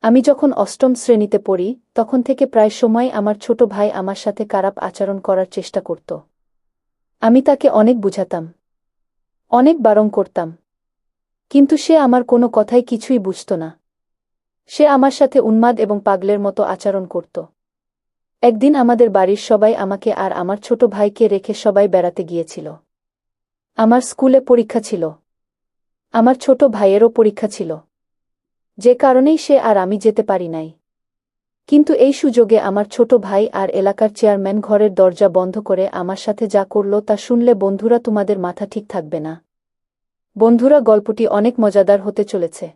আমি যখন অষ্টম শ্রেণীতে পড়ি তখন থেকে প্রায় সময় আমার ছোট ভাই আমার সাথে খারাপ আচরণ করার চেষ্টা করত। আমি তাকে অনেক বুঝাতাম, অনেক বারণ করতাম, কিন্তু সে আমার কোনো কথাই কিছুই বুঝত না। সে আমার সাথে উন্মাদ এবং পাগলের মতো আচরণ করত। একদিন আমাদের বাড়ির সবাই আমাকে আর আমার ছোট ভাইকে রেখে সবাই বেড়াতে গিয়েছিল। আমার স্কুলে পরীক্ষা ছিল, আমার ছোট ভাইয়েরও পরীক্ষা ছিল, যে কারণেই সে আর আমি যেতে পারি নাই। কিন্তু এই সুযোগে আমার ছোট ভাই আর এলাকার চেয়ারম্যান ঘরের দরজা বন্ধ করে আমার সাথে যা করল তা শুনলে বন্ধুরা তোমাদের মাথা ঠিক থাকবে না। বন্ধুরা, গল্পটি অনেক মজাদার হতে চলেছে।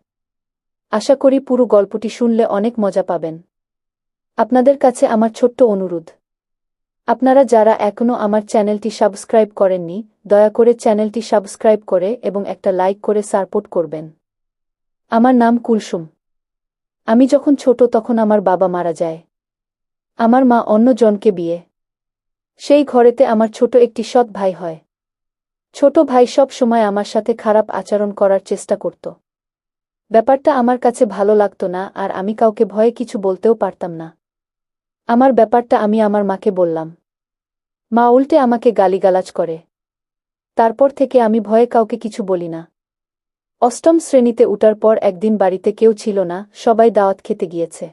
আশা করি পুরো গল্পটি শুনলে অনেক মজা পাবেন। আপনাদের কাছে আমার ছোট্ট অনুরোধ, আপনারা যারা এখনও আমার চ্যানেলটি সাবস্ক্রাইব করেননি, দয়া করে চ্যানেলটি সাবস্ক্রাইব করে এবং একটা লাইক করে সাপোর্ট করবেন। আমার নাম কুলসুম। আমি যখন ছোট তখন আমার বাবা মারা যায়। আমার মা অন্য জনকে বিয়ে। সেই ঘরেতে আমার ছোট একটি সৎ ভাই হয়। ছোট ভাই সব সময় আমার সাথে খারাপ আচরণ করার চেষ্টা করত। ব্যাপারটা আমার কাছে ভালো লাগতো না আর আমি কাউকে ভয়ে কিছু বলতেও পারতাম না। আমার ব্যাপারটা আমি আমার মাকে বললাম। মা উল্টে আমাকে গালিগালাজ করে। তারপর থেকে আমি ভয়ে কাউকে কিছু বলি না। অষ্টম শ্রেণীতে উঠার পর একদিন বাড়িতে কেউ ছিল না, সবাই দাওয়াত খেতে গিয়েছে।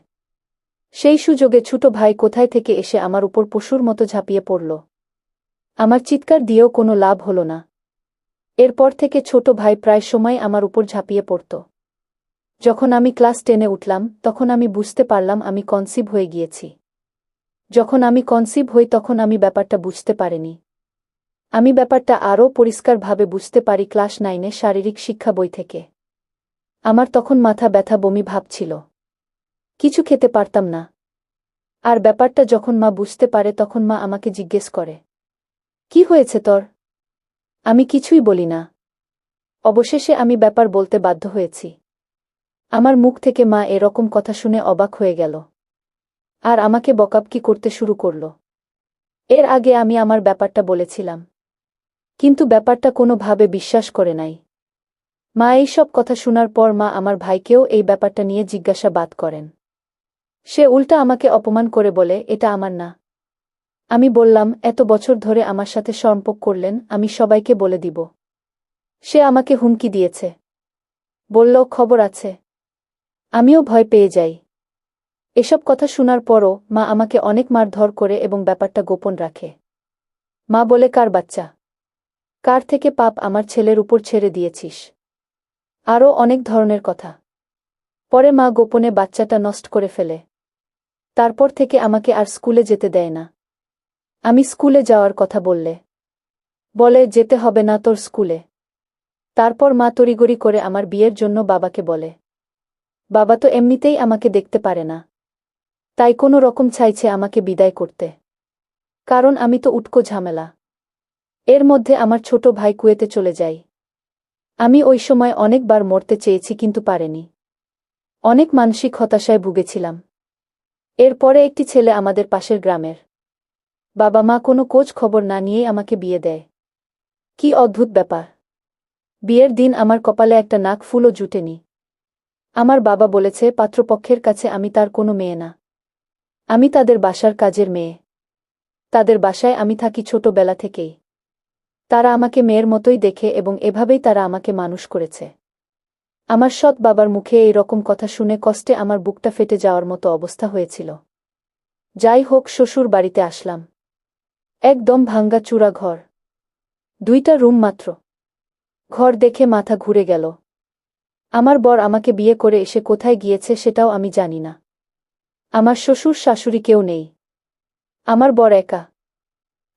সেই সুযোগে ছোট ভাই কোথায় থেকে এসে আমার উপর পশুর মতো ঝাঁপিয়ে পড়ল। আমার চিৎকার দিয়েও কোনো লাভ হল না। এরপর থেকে ছোট ভাই প্রায় সময় আমার উপর ঝাঁপিয়ে পড়ত। যখন আমি ক্লাস 10-এ উঠলাম তখন আমি বুঝতে পারলাম আমি কনসিভ হয়ে গিয়েছি। যখন আমি কনসিভ হই তখন আমি ব্যাপারটা বুঝতে পারিনি। আমি ব্যাপারটা আরও পরিষ্কারভাবে বুঝতে পারি ক্লাস 9-এ শারীরিক শিক্ষা বই থেকে। আমার তখন মাথা ব্যথা, বমি ভাব ছিল, কিছু খেতে পারতাম না। আর ব্যাপারটা যখন মা বুঝতে পারে তখন মা আমাকে জিজ্ঞেস করে, কি হয়েছে তোর? আমি কিছুই বলি না। অবশেষে আমি ব্যাপার বলতে বাধ্য হয়েছি। আমার মুখ থেকে মা এরকম কথা শুনে অবাক হয়ে গেল আর আমাকে বকাবকি করতে শুরু করল। এর আগে আমি আমার ব্যাপারটা বলেছিলাম, কিন্তু ব্যাপারটা কোনোভাবে বিশ্বাস করে নাই। মা এই সব কথা শোনার পর মা আমার ভাইকেও এই ব্যাপারটা নিয়ে জিজ্ঞাসাবাদ করেন। সে উল্টা আমাকে অপমান করে বলে, এটা আমার না। আমি বললাম, এত বছর ধরে আমার সাথে সম্পর্ক করলেন, আমি সবাইকে বলে দিব। সে আমাকে হুমকি দিয়েছে, বলল খবর আছে। আমিও ভয় পেয়ে যাই। এসব কথা শোনার পরও মা আমাকে অনেক মারধর করে এবং ব্যাপারটা গোপন রাখে। মা বলে, কার বাচ্চা, কার থেকে পাপ আমার ছেলের উপর ছেড়ে দিয়েছিস, আরও অনেক ধরনের কথা। পরে মা গোপনে বাচ্চাটা নষ্ট করে ফেলে। তারপর থেকে আমাকে আর স্কুলে যেতে দেয় না। আমি স্কুলে যাওয়ার কথা বলে যেতে হবে না তোর স্কুলে। তারপর মা তড়িগড়ি করে আমার বিয়ের জন্য বাবাকে বলে। বাবা তো এমনিতেই আমাকে দেখতে পারে না, তাই কোনো রকম চাইছে আমাকে বিদায় করতে, কারণ আমি তো উটকো ঝামেলা। এর মধ্যে আমার ছোট ভাই কুয়েতে চলে যায়। আমি ওই সময় অনেকবার মরতে চেয়েছি কিন্তু পারেনি। অনেক মানসিক হতাশায় ভুগেছিলাম। এরপরে একটি ছেলে আমাদের পাশের গ্রামের। বাবা মা কোনো খোঁজ খবর না নিয়েই আমাকে বিয়ে দেয়। কি অদ্ভুত ব্যাপার! বিয়ের দিন আমার কপালে একটা নাক ফুলও জুটেনি। আমার বাবা বলেছে পাত্রপক্ষের কাছে আমি তার কোনো মেয়ে না, আমি তাদের বাসার কাজের মেয়ে। তাদের বাসায় আমি থাকি ছোটবেলা থেকেই। তারা আমাকে মেয়ের মতোই দেখে এবং এভাবেই তারা আমাকে মানুষ করেছে। আমার সৎ বাবার মুখে এই রকম কথা শুনে কষ্টে আমার বুকটা ফেটে যাওয়ার মতো অবস্থা হয়েছিল। যাই হোক, শ্বশুর বাড়িতে আসলাম। একদম ভাঙ্গা চূড়া ঘর, 2টা রুম মাত্র। ঘর দেখে মাথা ঘুরে গেল। আমার বর আমাকে বিয়ে করে এসে কোথায় গিয়েছে সেটাও আমি জানি না। আমার শ্বশুর শাশুড়ি কেউ নেই। আমার বর একা।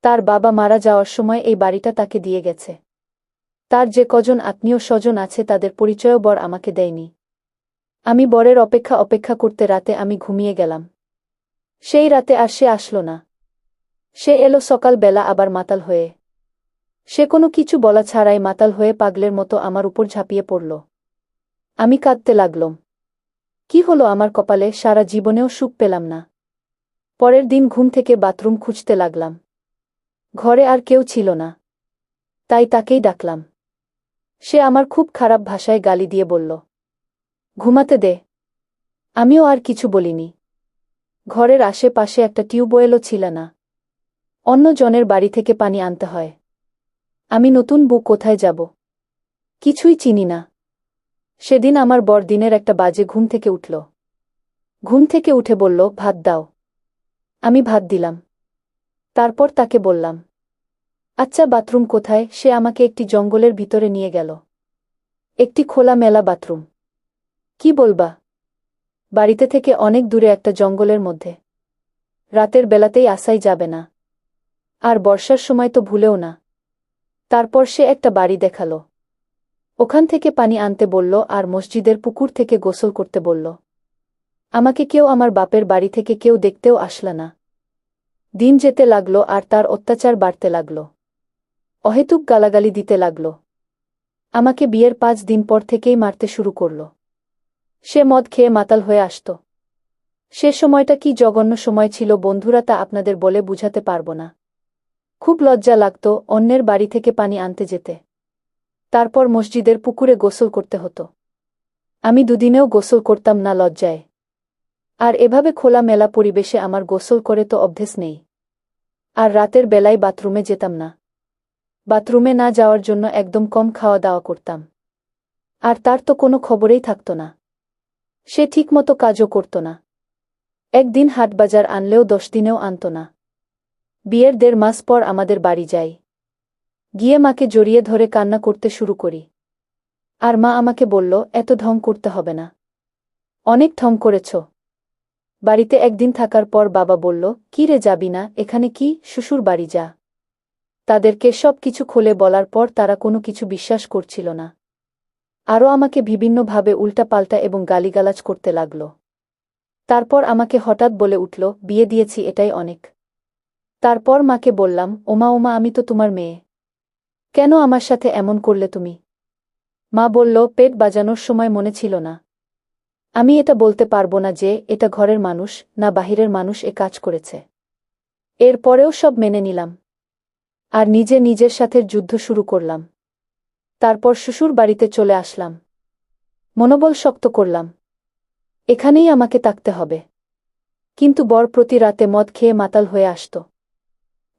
তার বাবা মারা যাওয়ার সময় এই বাড়িটা তাকে দিয়ে গেছে। তার যে কজন আত্মীয় স্বজন আছে তাদের পরিচয়ও বর আমাকে দেয়নি। আমি বরের অপেক্ষা করতে রাতে আমি ঘুমিয়ে গেলাম। সেই রাতে আর সে আসলো না। সে এলো সকালবেলা আবার মাতাল হয়ে। সে কোনো কিছু বলা ছাড়াই মাতাল হয়ে পাগলের মতো আমার উপর ঝাঁপিয়ে পড়ল। আমি কাঁদতে লাগলাম। কি হলো আমার কপালে, সারা জীবনেও সুখ পেলাম না। পরের দিন ঘুম থেকে বাথরুম খুঁজতে লাগলাম। ঘরে আর কেউ ছিল না, তাই তাকেই ডাকলাম। সে আমার খুব খারাপ ভাষায় গালি দিয়ে বলল, ঘুমাতে দে। আমিও আর কিছু বলিনি। ঘরের আশেপাশে একটা টিউবওয়েলও ছিল না। অন্য জনের বাড়ি থেকে পানি আনতে হয়। আমি নতুন বউ, কোথায় যাব? কিছুই চিনি না। সেদিন আমার বর দিনের 1 বাজে ঘুম থেকে উঠল। ঘুম থেকে উঠে বলল, ভাত দাও। আমি ভাত দিলাম। তারপর তাকে বললাম, আচ্ছা বাথরুম কোথায়? সে আমাকে একটি জঙ্গলের ভিতরে নিয়ে গেল। একটি খোলামেলা বাথরুম। কি বলবা? বাড়িতে থেকে অনেক দূরে একটা জঙ্গলের মধ্যে। রাতের বেলাতেই আসাই যাবে না। আর বর্ষার সময় তো ভুলেও না। তারপর সে একটা বাড়ি দেখালো। ওখান থেকে পানি আনতে বলল আর মসজিদের পুকুর থেকে গোসল করতে বলল। আমাকে কেউ, আমার বাপের বাড়ি থেকে কেউ দেখতেও আসলা না। দিন যেতে লাগল আর তার অত্যাচার বাড়তে লাগল। অহেতুক গালাগালি দিতে লাগল। আমাকে বিয়ের 5 দিন পর থেকেই মারতে শুরু করল। সে মদ খেয়ে মাতাল হয়ে আসত। সে সময়টা কি জঘন্য সময় ছিল বন্ধুরা, তা আপনাদের বলে বুঝাতে পারব না। খুব লজ্জা লাগত অন্যের বাড়ি থেকে পানি আনতে যেতে। তারপর মসজিদের পুকুরে গোসল করতে হতো। আমি 2 দিনেও গোসল করতাম না লজ্জায়। আর এভাবে খোলামেলা পরিবেশে আমার গোসল করে তো অভ্যেস নেই। আর রাতের বেলায় বাথরুমে যেতাম না। বাথরুমে না যাওয়ার জন্য একদম কম খাওয়া দাওয়া করতাম। আর তার তো কোনো খবরেই থাকত না। সে ঠিকমতো কাজও করত না। একদিন হাটবাজার আনলেও 10 দিনেও আনত না। বিয়ের 1.5 মাস পর আমাদের বাড়ি যাই। গিয়ে মাকে জড়িয়ে ধরে কান্না করতে শুরু করি। আর মা আমাকে বলল, এত ঢং করতে হবে না। অনেক ঢং করেছ। বাড়িতে একদিন থাকার পর বাবা বলল, কি রে, যাবি না? এখানে কি, শ্বশুর বাড়ি যা। তাদেরকে সব কিছু খুলে বলার পর তারা কোনো কিছু বিশ্বাস করছিল না। আরও আমাকে বিভিন্নভাবে উল্টাপাল্টা এবং গালিগালাজ করতে লাগল। তারপর আমাকে হঠাৎ বলে উঠল, বিয়ে দিয়েছি এটাই অনেক। তারপর মাকে বললাম, ওমা ওমা, আমি তো তোমার মেয়ে। কেন আমার সাথে এমন করলে তুমি? মা বলল, পেট বাজানোর সময় মনে ছিল না। আমি এটা বলতে পারবো না যে এটা ঘরের মানুষ না বাহিরের মানুষ এ কাজ করেছে। এর পরেও সব মেনে নিলাম। আর নিজে নিজের সাথে যুদ্ধ শুরু করলাম। তারপর শ্বশুর বাড়িতে চলে আসলাম। মনোবল শক্ত করলাম। এখানেই আমাকে থাকতে হবে। কিন্তু বর প্রতি রাতে মদ খেয়ে মাতাল হয়ে আসত।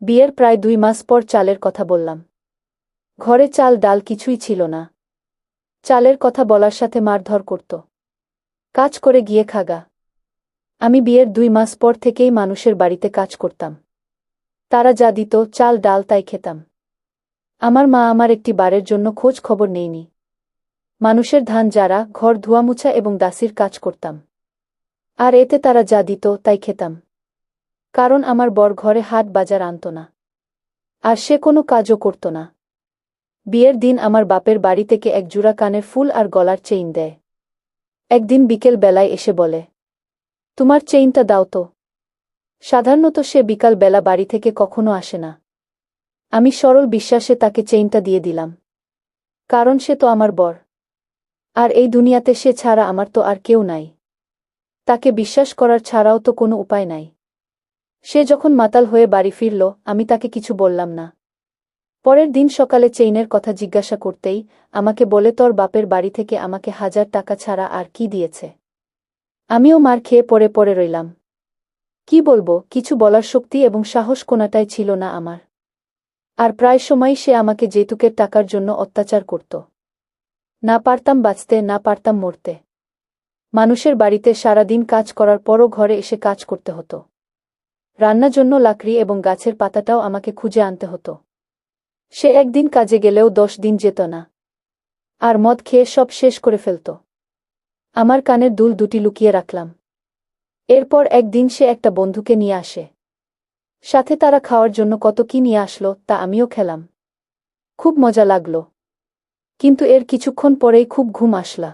বিয়ের প্রায় 2 মাস পর চালের কথা বললাম। ঘরে চাল ডাল কিছুই ছিল না। চালের কথা বলার সাথে মারধর করত। কাজ করে গিয়ে খাগা। আমি বিয়ের 2 মাস পর থেকেই মানুষের বাড়িতে কাজ করতাম। তারা যা দিত চাল ডাল তাই খেতাম। আমার মা আমার একটি বারের জন্য খোঁজ খবর নেয়নি। মানুষের ধান যারা, ঘর ধোয়ামুছা এবং দাসির কাজ করতাম। আর এতে তারা যা দিত তাই খেতাম। কারণ আমার বর ঘরে হাট বাজার আনত না। আর সে কোনো কাজও করত না। বিয়ের দিন আমার বাপের বাড়ি থেকে 1 জোড়া কানের ফুল আর গলার চেইন দেয়। একদিন বিকেল বেলায় এসে বলে, তোমার চেইনটা দাও তো। সাধারণত সে বিকাল বেলা বাড়ি থেকে কখনো আসে না। আমি সরল বিশ্বাসে তাকে চেইনটা দিয়ে দিলাম। কারণ সে তো আমার বর। আর এই দুনিয়াতে সে ছাড়া আমার তো আর কেউ নাই। তাকে বিশ্বাস করার ছাড়াও তো কোনো উপায় নাই। সে যখন মাতাল হয়ে বাড়ি ফিরল, আমি তাকে কিছু বললাম না। পরের দিন সকালে চেইনের কথা জিজ্ঞাসা করতেই আমাকে বলে, তোর বাপের বাড়ি থেকে আমাকে 1000 টাকা ছাড়া আর কি দিয়েছে। আমিও মার খেয়ে পড়ে পড়ে রইলাম। কি বলবো, কিছু বলার শক্তি এবং সাহস কোনাটাই ছিল না আমার। আর প্রায় সময়ই সে আমাকে যৌতুকের টাকার জন্য অত্যাচার করত। না পারতাম বাঁচতে, না পারতাম মরতে। মানুষের বাড়িতে সারাদিন কাজ করার পরও ঘরে এসে কাজ করতে হতো। রান্নার জন্য লাকড়ি এবং গাছের পাতাটাও আমাকে খুঁজে আনতে হতো। সে একদিন কাজে গেলেও 10 দিন যেত না। আর মদ খেয়ে সব শেষ করে ফেলত। আমার কানের দুল 2টি লুকিয়ে রাখলাম। এরপর একদিন সে একটা বন্ধুকে নিয়ে আসে। সাথে তারা খাওয়ার জন্য কত কি নিয়ে আসলো, তা আমিও খেলাম। খুব মজা লাগল। কিন্তু এর কিছুক্ষণ পরেই খুব ঘুম আসলা।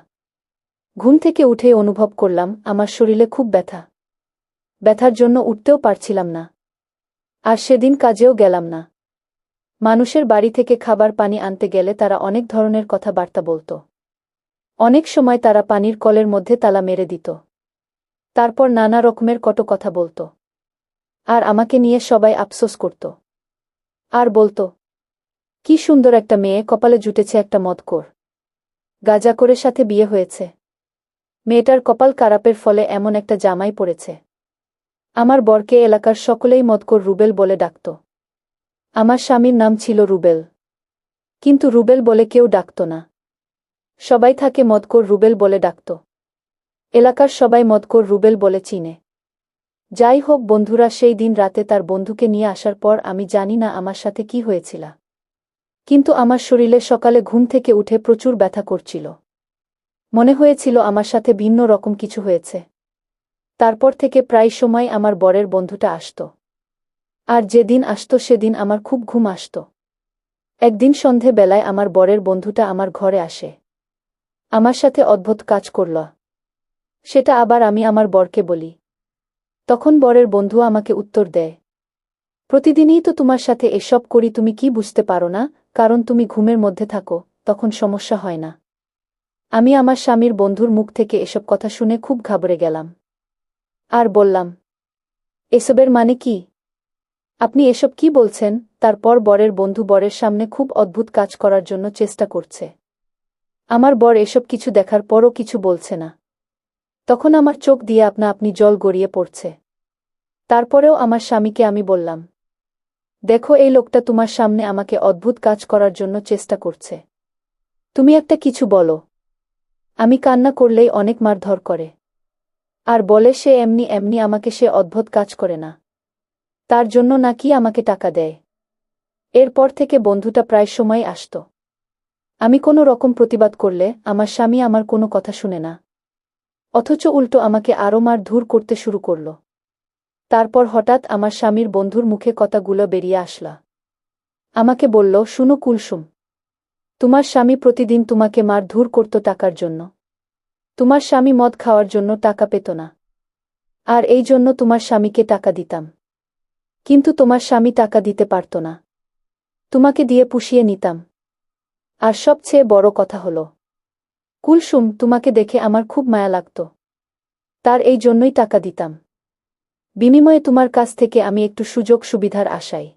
ঘুম থেকে উঠেই অনুভব করলাম আমার শরীরে খুব ব্যথা। ব্যথার জন্য উঠতেও পারছিলাম না। আর সেদিন কাজেও গেলাম না। মানুষের বাড়ি থেকে খাবার পানি আনতে গেলে তারা অনেক ধরনের কথাবার্তা বলত। অনেক সময় তারা পানির কলের মধ্যে তালা মেরে দিত। তারপর নানা রকমের কত কথা বলত। আর আমাকে নিয়ে সবাই আফসোস করত। আর বলত, কি সুন্দর একটা মেয়ে, কপালে জুটেছে একটা মদখোর। গাঁজাখোরের সাথে বিয়ে হয়েছে। মেয়েটার কপাল খারাপের ফলে এমন একটা জামাই পড়েছে। আমার বরকে এলাকার সকলেই মদকর রুবেল বলে ডাকত। আমার স্বামীর নাম ছিল রুবেল, কিন্তু রুবেল বলে কেউ ডাকত না। সবাই তাকে মদকর রুবেল বলে ডাকত। এলাকার সবাই মদকর রুবেল বলে চিনে। যাই হোক বন্ধুরা, সেই দিন রাতে তার বন্ধুকে নিয়ে আসার পর আমি জানি না আমার সাথে কি হয়েছিল, কিন্তু আমার শরীরে সকালে ঘুম থেকে উঠে প্রচুর ব্যথা করছিল। মনে হয়েছিল আমার সাথে ভিন্ন রকম কিছু হয়েছে। তারপর থেকে প্রায় সময় আমার বরের বন্ধুটা আসত। আর যেদিন আসত সেদিন আমার খুব ঘুম আসত। একদিন সন্ধে বেলায় আমার বরের বন্ধুটা আমার ঘরে আসে। আমার সাথে অদ্ভুত কাজ করল। সেটা আবার আমি আমার বরকে বলি। তখন বরের বন্ধু আমাকে উত্তর দেয়, প্রতিদিনই তো তোমার সাথে এসব করি, তুমি কি বুঝতে পারো না? কারণ তুমি ঘুমের মধ্যে থাকো, তখন সমস্যা হয় না। আমি আমার স্বামীর বন্ধুর মুখ থেকে এসব কথা শুনে খুব ঘাবড়ে গেলাম। আর বললাম, এসবের মানে কি? আপনি এসব কি বলছেন? তারপর বরের বন্ধু বরের সামনে খুব অদ্ভুত কাজ করার জন্য চেষ্টা করছে। আমার বর এসব কিছু দেখার পরও কিছু বলছে না। তখন আমার চোখ দিয়ে আপনা আপনি জল গড়িয়ে পড়ছে। তারপরেও আমার স্বামীকে আমি বললাম, দেখো, এই লোকটা তোমার সামনে আমাকে অদ্ভুত কাজ করার জন্য চেষ্টা করছে। তুমি একটা কিছু বলো। আমি কান্না করলেই অনেক মারধর করে। আর বলে সে এমনি এমনি আমাকে সে অদ্ভুত কাজ করে না, তার জন্য নাকি আমাকে টাকা দেয়। এরপর থেকে বন্ধুটা প্রায় সময় আসত। আমি কোনো রকম প্রতিবাদ করলে আমার স্বামী আমার কোনো কথা শুনে না, অথচ উল্টো আমাকে আরও মারধর করতে শুরু করল। তারপর হঠাৎ আমার স্বামীর বন্ধুর মুখে কথাগুলো বেরিয়ে আসলা। আমাকে বলল, শুনো কুলসুম, তোমার স্বামী প্রতিদিন তোমাকে মারধর করত টাকার জন্য। তোমার স্বামী মদ খাওয়ার জন্য টাকা পেত না, আর এই জন্য তোমার স্বামীকে টাকা দিতাম। কিন্তু তোমার স্বামী টাকা দিতে পারত না, তোমাকে দিয়ে পুষিয়ে নিতাম। আর সবচেয়ে বড় কথা হলো, কুলসুম, তোমাকে দেখে আমার খুব মায়া লাগত, তার এই জন্যই টাকা দিতাম। বিনিময়ে তোমার কাছ থেকে আমি একটু সুযোগ সুবিধার আশায়।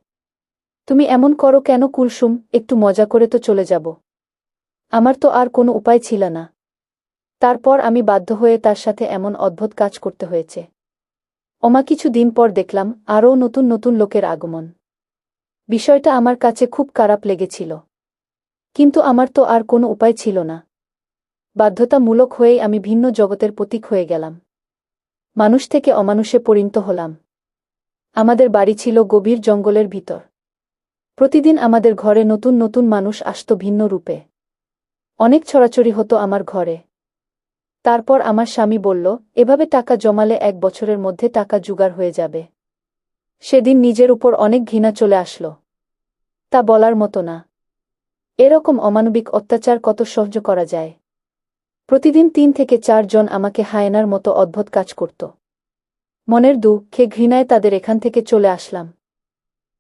তুমি এমন করো কেন কুলসুম? একটু মজা করে তো চলে যাব। আমার তো আর কোনো উপায় ছিল না। তারপর আমি বাধ্য হয়ে তার সাথে এমন অদ্ভুত কাজ করতে হয়েছে। কিছু দিন পর দেখলাম আরও নতুন নতুন লোকের আগমন। বিষয়টা আমার কাছে খুব খারাপ লেগেছিল, কিন্তু আমার তো আর কোনো উপায় ছিল না। বাধ্যতামূলক হয়েই আমি ভিন্ন জগতের প্রতীক হয়ে গেলাম। মানুষ থেকে অমানুষে পরিণত হলাম। আমাদের বাড়ি ছিল গভীর জঙ্গলের ভিতর। প্রতিদিন আমাদের ঘরে নতুন নতুন মানুষ আসত ভিন্ন রূপে। অনেক ছড়াছড়ি হতো আমার ঘরে। তারপর আমার স্বামী বলল, এভাবে টাকা জমালে 1 বছরের মধ্যে টাকা জোগাড় হয়ে যাবে। সেদিন নিজের উপর অনেক ঘৃণা চলে আসল। তা বলার মতো না। এরকম অমানবিক অত্যাচার কত সহ্য করা যায়? প্রতিদিন 3 থেকে 4 জন আমাকে হায়েনার মতো অদ্ভুত কাজ করত। মনের দুঃখে ঘৃণায় তাদের এখান থেকে চলে আসলাম।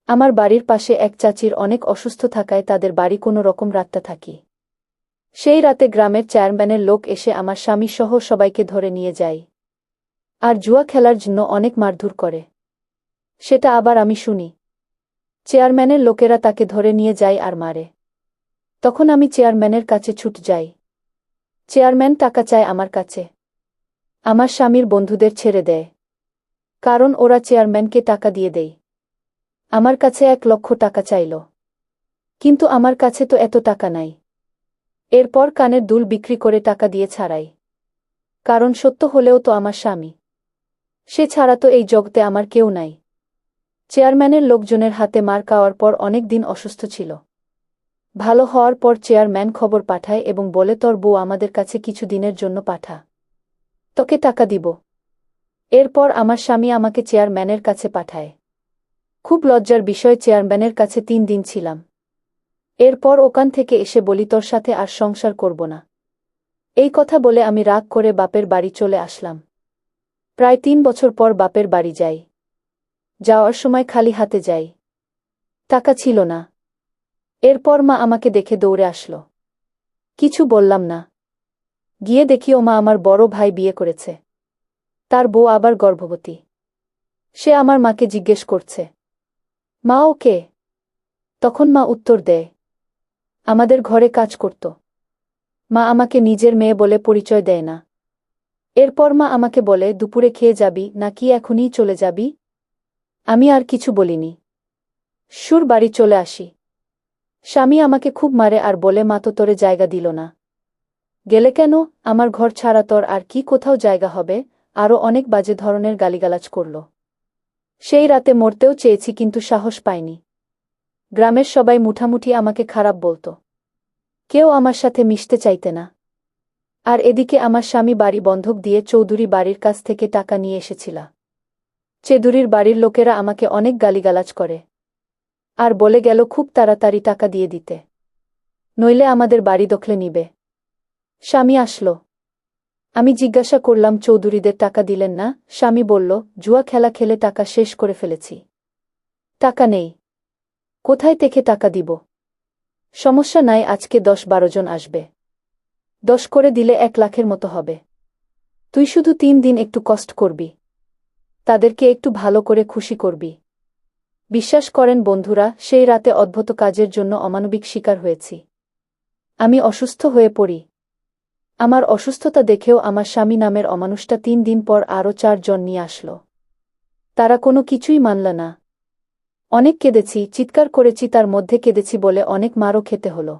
আমার বাড়ির পাশে এক চাচির অনেক অসুস্থ থাকায় তাদের বাড়ি কোনো রকম রাতটা থাকি। সেই রাতে গ্রামের চেয়ারম্যানের লোক এসে আমার স্বামী সহ সবাইকে ধরে নিয়ে যায়। আর জুয়া খেলার জন্য অনেক মারধর করে। সেটা আবার আমি শুনি। চেয়ারম্যানের লোকেরা তাকে ধরে নিয়ে যায় আর মারে। তখন আমি চেয়ারম্যানের কাছে ছুট যাই। চেয়ারম্যান টাকা চায় আমার কাছে। আমার স্বামীর বন্ধুদের ছেড়ে দেয়, কারণ ওরা চেয়ারম্যানকে টাকা দিয়ে দেয়। আমার কাছে 1 লক্ষ টাকা চাইল, কিন্তু আমার কাছে তো এত টাকা নাই। এরপর কানের দুল বিক্রি করে টাকা দিয়ে ছাড়াই, কারণ সত্য হলেও তো আমার স্বামী। সে ছাড়া তো এই জগতে আমার কেউ নাই। চেয়ারম্যানের লোকজনের হাতে মার খাওয়ার পর অনেক দিন অসুস্থ ছিল। ভালো হওয়ার পর চেয়ারম্যান খবর পাঠায় এবং বলে, তোর বউ আমাদের কাছে কিছু দিনের জন্য পাঠা, তোকে টাকা দিব। এরপর আমার স্বামী আমাকে চেয়ারম্যানের কাছে পাঠায়। খুব লজ্জার বিষয়, চেয়ারম্যানের কাছে 3 দিন ছিলাম। এরপর ওখান থেকে এসে বলি, তোর সাথে আর সংসার করব না। এই কথা বলে আমি রাগ করে বাপের বাড়ি চলে আসলাম। প্রায় 3 বছর পর বাপের বাড়ি যাই। যাওয়ার সময় খালি হাতে যাই, টাকা ছিল না। এরপর মা আমাকে দেখে দৌড়ে আসলো। কিছু বললাম না। গিয়ে দেখি ও মা আমার বড় ভাই বিয়ে করেছে। তার বউ আবার গর্ভবতী। সে আমার মাকে জিজ্ঞেস করছে, মা ও কে? তখন মা উত্তর দেয়, আমাদের ঘরে কাজ করত। মা আমাকে নিজের মেয়ে বলে পরিচয় দেয় না। এরপর মা আমাকে বলে, দুপুরে খেয়ে যাবি নাকি এখনই চলে যাবি? আমি আর কিছু বলিনি। বাড়ি চলে আসি। স্বামী আমাকে খুব মারে আর বলে, মা তো তোরে জায়গা দিল না। গেলে কেন? আমার ঘর ছাড়া তোর আর কি কোথাও জায়গা হবে? আরও অনেক বাজে ধরনের গালিগালাজ করল। সেই রাতে মরতেও চেয়েছি কিন্তু সাহস পাইনি। গ্রামের সবাই মুঠামুঠি আমাকে খারাপ বলত। কেউ আমার সাথে মিশতে চাইতে না। আর এদিকে আমার স্বামী বাড়ি বন্ধক দিয়ে চৌধুরী বাড়ির কাছ থেকে টাকা নিয়ে এসেছিল। চৌধুরীর বাড়ির লোকেরা আমাকে অনেক গালিগালাজ করে আর বলে গেল খুব তাড়াতাড়ি টাকা দিয়ে দিতে, নইলে আমাদের বাড়ি দখলে নিবে। স্বামী আসলো। আমি জিজ্ঞাসা করলাম, চৌধুরীদের টাকা দিলেন না? স্বামী বলল, জুয়া খেলা খেলে টাকা শেষ করে ফেলেছি। টাকা নেই। কোথায় থেকে টাকা দিব? সমস্যা নাই, আজকে 10-12 জন আসবে। 10 করে দিলে 1 লাখের মতো হবে। তুই শুধু 3 দিন একটু কষ্ট করবি, তাদেরকে একটু ভালো করে খুশি করবি। বিশ্বাস করেন বন্ধুরা, সেই রাতে অদ্ভুত কাজের জন্য অমানবিক শিকার হয়েছি। আমি অসুস্থ হয়ে পড়ি। আমার অসুস্থতা দেখেও আমার স্বামী নামের অমানুষটা 3 দিন পর আরও 4 জন নিয়ে আসল। তারা কোনো কিছুই মানল না। অনেক কেঁদেছি, চিৎকার করেছি, তার মধ্যে কেঁদেছি বলে অনেক মারও খেতে হলো।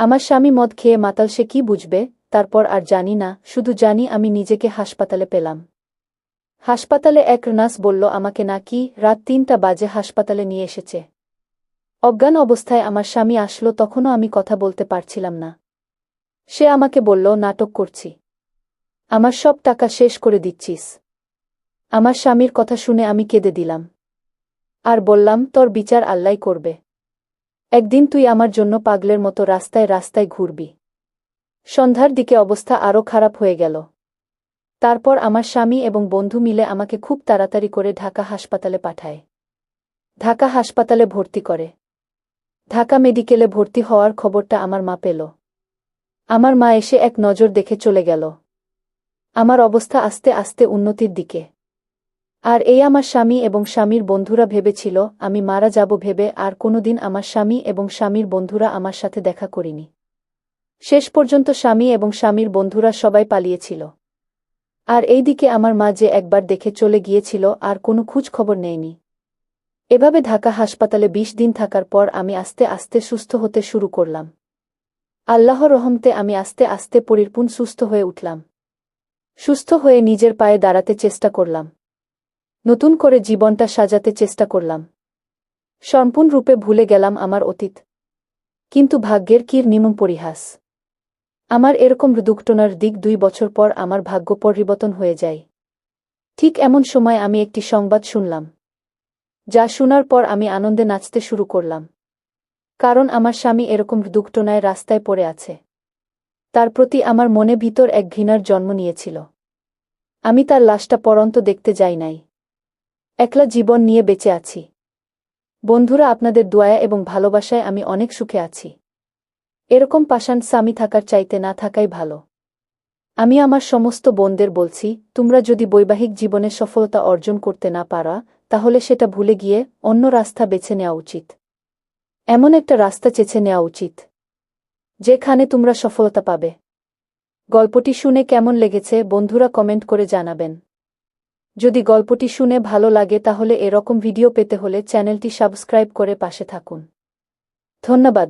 আমার স্বামী মদ খেয়ে মাতাল, সে কি বুঝবে? তারপর আর জানি না, শুধু জানি আমি নিজেকে হাসপাতালে পেলাম। হাসপাতালে এক নার্স বলল আমাকে নাকি রাত 3টা বাজে হাসপাতালে নিয়ে এসেছে। অজ্ঞান অবস্থায় আমার স্বামী আসলো, তখনও আমি কথা বলতে পারছিলাম না। সে আমাকে বলল, নাটক করছি, আমার সব টাকা শেষ করে দিচ্ছিস। আমার স্বামীর কথা শুনে আমি কেঁদে দিলাম আর বললাম, তোর বিচার আল্লাহই করবে। একদিন তুই আমার জন্য পাগলের মতো রাস্তায় রাস্তায় ঘুরবি। সন্ধ্যার দিকে অবস্থা আরও খারাপ হয়ে গেল। তারপর আমার স্বামী এবং বন্ধু মিলে আমাকে খুব তাড়াতাড়ি করে ঢাকা হাসপাতালে পাঠায়। ঢাকা হাসপাতালে ভর্তি করে। ঢাকা মেডিকেলে ভর্তি হওয়ার খবরটা আমার মা পেল। আমার মা এসে এক নজর দেখে চলে গেল। আমার অবস্থা আস্তে আস্তে উন্নতির দিকে। আর এই আমার স্বামী এবং স্বামীর বন্ধুরা ভেবেছিল আমি মারা যাব ভেবে, আর কোনোদিন আমার স্বামী এবং স্বামীর বন্ধুরা আমার সাথে দেখা করিনি। শেষ পর্যন্ত স্বামী এবং স্বামীর বন্ধুরা সবাই পালিয়েছিল। আর এইদিকে আমার মা যে একবার দেখে চলে গিয়েছিল আর কোনো খোঁজ খবর নেয়নি। এভাবে ঢাকা হাসপাতালে 20 দিন থাকার পর আমি আস্তে আস্তে সুস্থ হতে শুরু করলাম। আল্লাহর রহমতে আমি আস্তে আস্তে পরিপূর্ণ সুস্থ হয়ে উঠলাম। সুস্থ হয়ে নিজের পায়ে দাঁড়াতে চেষ্টা করলাম। নতুন করে জীবনটা সাজাতে চেষ্টা করলাম। সম্পূর্ণরূপে ভুলে গেলাম আমার অতীত। কিন্তু ভাগ্যের কি নির্মম পরিহাস! আমার এরকম দুঃখটনার দিক 2 বছর পর আমার ভাগ্য পরিবর্তন হয়ে যায়। ঠিক এমন সময় আমি একটি সংবাদ শুনলাম, যা শোনার পর আমি আনন্দে নাচতে শুরু করলাম। কারণ আমার স্বামী এরকম দুঃখটনায় রাস্তায় পড়ে আছে। তার প্রতি আমার মনে ভিতর এক ঘৃণার জন্ম নিয়েছিল। আমি তার লাশটা পর্যন্ত দেখতে যাই নাই। একলা জীবন নিয়ে বেঁচে আছি। বন্ধুরা, আপনাদের দোয়া এবং ভালোবাসায় আমি অনেক সুখে আছি। এরকম পাষাণ স্বামী থাকার চাইতে না থাকাই ভালো। আমি আমার সমস্ত বোনদের বলছি, তোমরা যদি বৈবাহিক জীবনে সফলতা অর্জন করতে না পারা, তাহলে সেটা ভুলে গিয়ে অন্য রাস্তা বেছে নেওয়া উচিত। এমন একটা রাস্তা বেছে নেওয়া উচিত যেখানে তোমরা সফলতা পাবে। গল্পটি শুনে কেমন লেগেছে বন্ধুরা কমেন্ট করে জানাবেন। যদি গল্পটি শুনে ভালো লাগে তাহলে এরকম ভিডিও পেতে হলে চ্যানেলটি সাবস্ক্রাইব করে পাশে থাকুন। ধন্যবাদ।